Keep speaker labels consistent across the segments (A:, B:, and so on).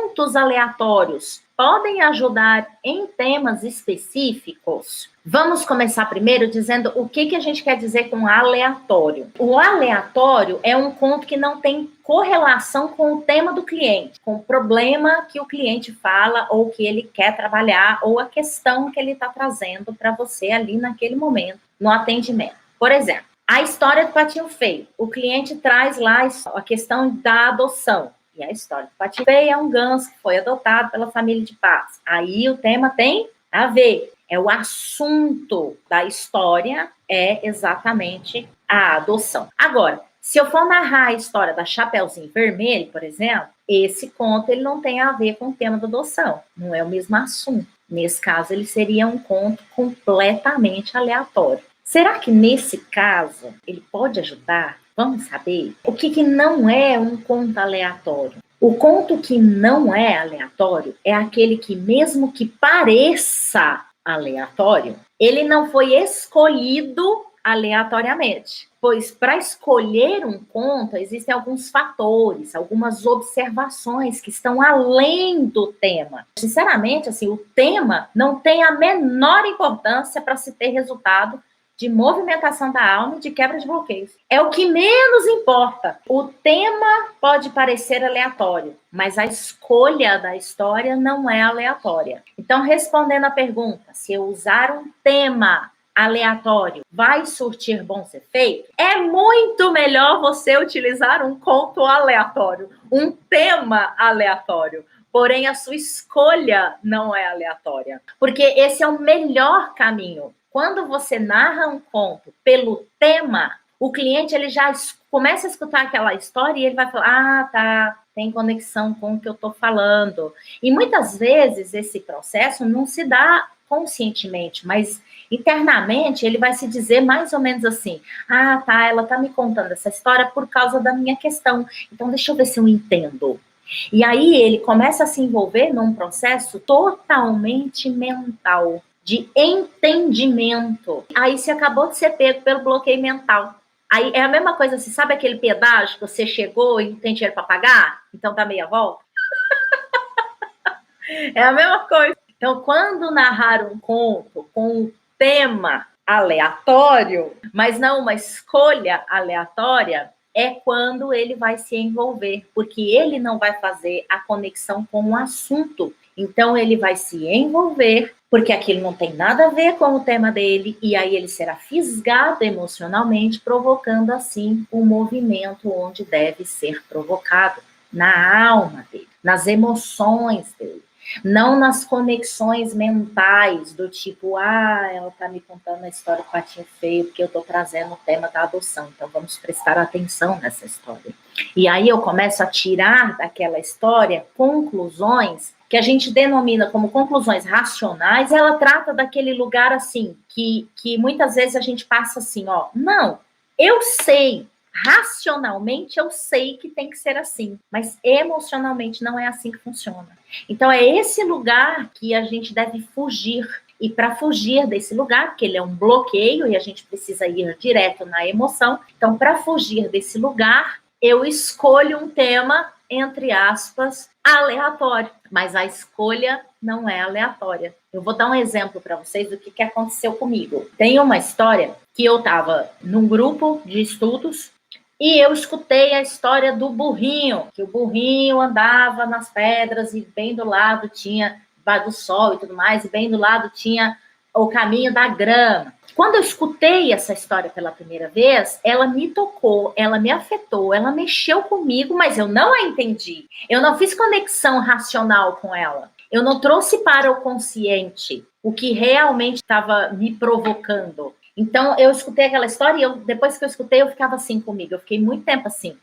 A: contos aleatórios podem ajudar em temas específicos? Vamos começar primeiro dizendo o que a gente quer dizer com aleatório. O aleatório é um conto que não tem correlação com o tema do cliente, com o problema que o cliente fala ou que ele quer trabalhar ou a questão que ele está trazendo para você ali naquele momento, no atendimento. Por exemplo, a história do Patinho Feio. O cliente traz lá a questão da adoção. E a história do Patinho Feio é um ganso que foi adotado pela família de paz. Aí o tema tem a ver. É o assunto da história, é exatamente a adoção. Agora, se eu for narrar a história da Chapeuzinho Vermelho, por exemplo, esse conto ele não tem a ver com o tema da adoção. Não é o mesmo assunto. Nesse caso, ele seria um conto completamente aleatório. Será que nesse caso ele pode ajudar? Vamos saber o que não é um conto aleatório. O conto que não é aleatório é aquele que, mesmo que pareça aleatório, ele não foi escolhido aleatoriamente. Pois para escolher um conto, existem alguns fatores, algumas observações que estão além do tema. Sinceramente, assim, o tema não tem a menor importância para se ter resultado de movimentação da alma e de quebra de bloqueios. É o que menos importa. O tema pode parecer aleatório, mas a escolha da história não é aleatória. Então, respondendo a pergunta, se eu usar um tema aleatório vai surtir bons efeitos, é muito melhor você utilizar um conto aleatório, um tema aleatório. Porém, a sua escolha não é aleatória, porque esse é o melhor caminho. Quando você narra um conto pelo tema, o cliente ele já começa a escutar aquela história e ele vai falar, ah, tá, tem conexão com o que eu estou falando. E muitas vezes esse processo não se dá conscientemente, mas internamente ele vai se dizer mais ou menos assim, ah, tá, ela tá me contando essa história por causa da minha questão, então deixa eu ver se eu entendo. E aí ele começa a se envolver num processo totalmente mental, de entendimento. Aí você acabou de ser pego pelo bloqueio mental. Aí é a mesma coisa, você sabe aquele pedágio que você chegou e não tem dinheiro para pagar? Então tá meia volta? É a mesma coisa. Então, quando narrar um conto com um tema aleatório, mas não uma escolha aleatória, é quando ele vai se envolver, porque ele não vai fazer a conexão com o assunto. Então, ele vai se envolver, porque aquilo não tem nada a ver com o tema dele, e aí ele será fisgado emocionalmente, provocando, assim, o movimento onde deve ser provocado, na alma dele, nas emoções dele. Não nas conexões mentais, do tipo, ah, ela tá me contando a história do Patinho Feio, porque eu tô trazendo o tema da adoção, então vamos prestar atenção nessa história. E aí eu começo a tirar daquela história conclusões que a gente denomina como conclusões racionais, e ela trata daquele lugar assim, que muitas vezes a gente passa assim, ó, não, eu sei, racionalmente eu sei que tem que ser assim, mas emocionalmente não é assim que funciona. Então é esse lugar que a gente deve fugir. E para fugir desse lugar, porque ele é um bloqueio e a gente precisa ir direto na emoção, então para fugir desse lugar, eu escolho um tema, entre aspas, aleatório, mas a escolha não é aleatória. Eu vou dar um exemplo para vocês do que aconteceu comigo. Tem uma história que eu estava num grupo de estudos e eu escutei a história do burrinho, que o burrinho andava nas pedras e bem do lado tinha do sol e tudo mais, e bem do lado tinha o caminho da grama. Quando eu escutei essa história pela primeira vez, ela me tocou, ela me afetou, ela mexeu comigo, mas eu não a entendi. Eu não fiz conexão racional com ela. Eu não trouxe para o consciente o que realmente estava me provocando. Então, eu escutei aquela história e depois que eu escutei, eu ficava assim comigo. Eu fiquei muito tempo assim.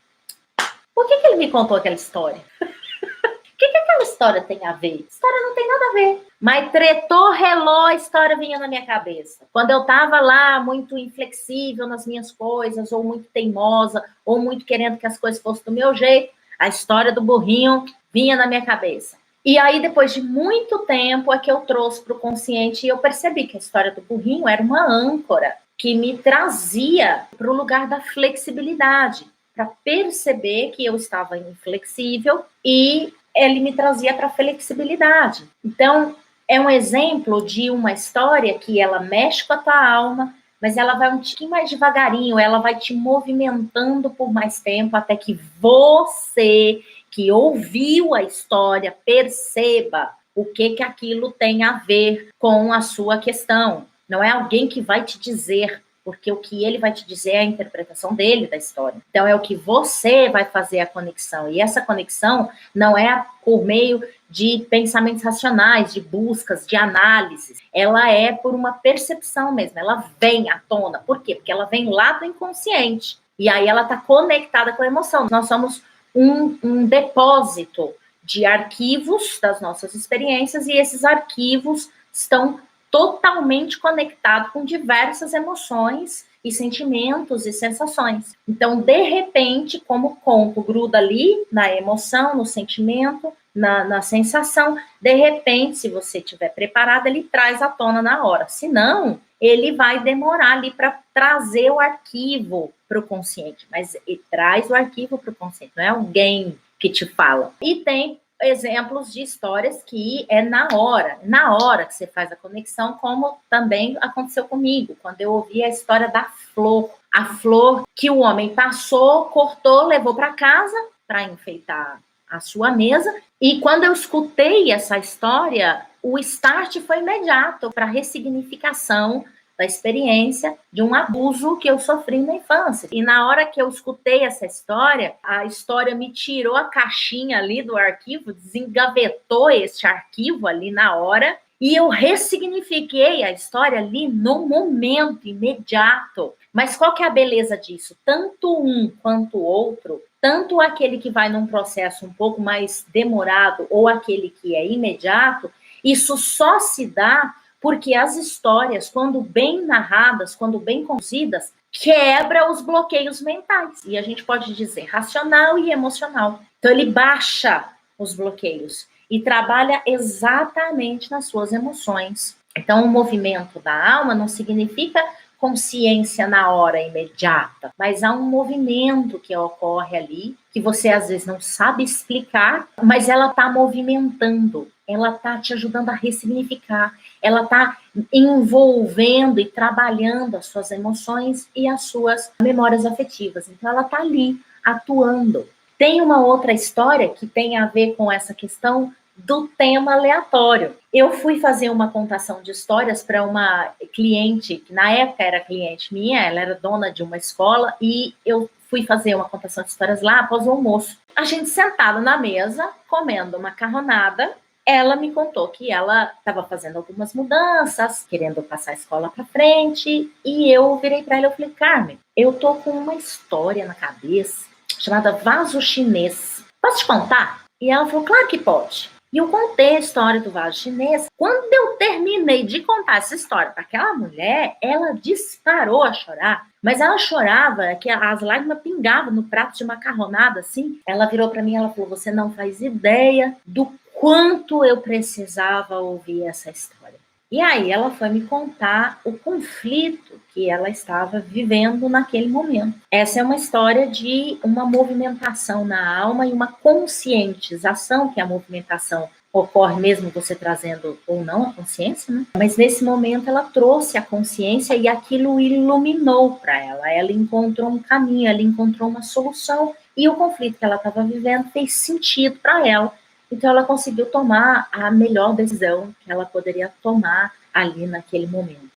A: Por que ele me contou aquela história? O que aquela história tem a ver? A história não tem nada a ver. Mas tretou, relou, a história vinha na minha cabeça. Quando eu estava lá muito inflexível nas minhas coisas, ou muito teimosa, ou muito querendo que as coisas fossem do meu jeito, a história do burrinho vinha na minha cabeça. E aí, depois de muito tempo, é que eu trouxe para o consciente e eu percebi que a história do burrinho era uma âncora que me trazia para o lugar da flexibilidade, para perceber que eu estava inflexível e ele me trazia para flexibilidade. Então, é um exemplo de uma história que ela mexe com a tua alma, mas ela vai um tiquinho mais devagarinho, ela vai te movimentando por mais tempo até que você, que ouviu a história, perceba o que aquilo tem a ver com a sua questão. Não é alguém que vai te dizer, porque o que ele vai te dizer é a interpretação dele da história. Então, é o que você vai fazer a conexão. E essa conexão não é por meio de pensamentos racionais, de buscas, de análises. Ela é por uma percepção mesmo. Ela vem à tona. Por quê? Porque ela vem lá do inconsciente. E aí ela está conectada com a emoção. Nós somos um depósito de arquivos das nossas experiências e esses arquivos estão totalmente conectados com diversas emoções e sentimentos e sensações. Então, de repente, como o conto gruda ali na emoção, no sentimento, na sensação, de repente, se você estiver preparado, ele traz à tona na hora. Se não, ele vai demorar ali para trazer o arquivo para o consciente, mas ele traz o arquivo para o consciente, não é alguém que te fala. E tem exemplos de histórias que é na hora que você faz a conexão, como também aconteceu comigo, quando eu ouvi a história da flor. A flor que o homem passou, cortou, levou para casa para enfeitar a sua mesa, e quando eu escutei essa história, o start foi imediato para a ressignificação da experiência de um abuso que eu sofri na infância. E na hora que eu escutei essa história, a história me tirou a caixinha ali do arquivo, desengavetou esse arquivo ali na hora, e eu ressignifiquei a história ali no momento imediato. Mas qual que é a beleza disso? Tanto um quanto o outro, tanto aquele que vai num processo um pouco mais demorado ou aquele que é imediato, isso só se dá porque as histórias, quando bem narradas, quando bem conduzidas, quebra os bloqueios mentais. E a gente pode dizer racional e emocional. Então, ele baixa os bloqueios e trabalha exatamente nas suas emoções. Então, o movimento da alma não significa consciência na hora imediata, mas há um movimento que ocorre ali, que você às vezes não sabe explicar, mas ela está movimentando, ela está te ajudando a ressignificar, ela está envolvendo e trabalhando as suas emoções e as suas memórias afetivas. Então, ela está ali, atuando. Tem uma outra história que tem a ver com essa questão do tema aleatório. Eu fui fazer uma contação de histórias para uma cliente, que na época era cliente minha, ela era dona de uma escola, e eu fui fazer uma contação de histórias lá após o almoço. A gente sentada na mesa, comendo macarronada, ela me contou que ela estava fazendo algumas mudanças, querendo passar a escola para frente, e eu virei para ela e falei, Carmen, eu tô com uma história na cabeça chamada vaso chinês. Posso te contar? E ela falou, claro que pode. E eu contei a história do vaso chinês. Quando eu terminei de contar essa história para aquela mulher, ela disparou a chorar. Mas ela chorava, que as lágrimas pingavam no prato de macarronada, assim. Ela virou para mim e ela falou, você não faz ideia do quanto eu precisava ouvir essa história. E aí ela foi me contar o conflito que ela estava vivendo naquele momento. Essa é uma história de uma movimentação na alma e uma conscientização, que a movimentação ocorre mesmo você trazendo ou não a consciência, né? Mas nesse momento ela trouxe a consciência e aquilo iluminou para ela. Ela encontrou um caminho, ela encontrou uma solução e o conflito que ela estava vivendo fez sentido para ela. Então, ela conseguiu tomar a melhor decisão que ela poderia tomar ali naquele momento.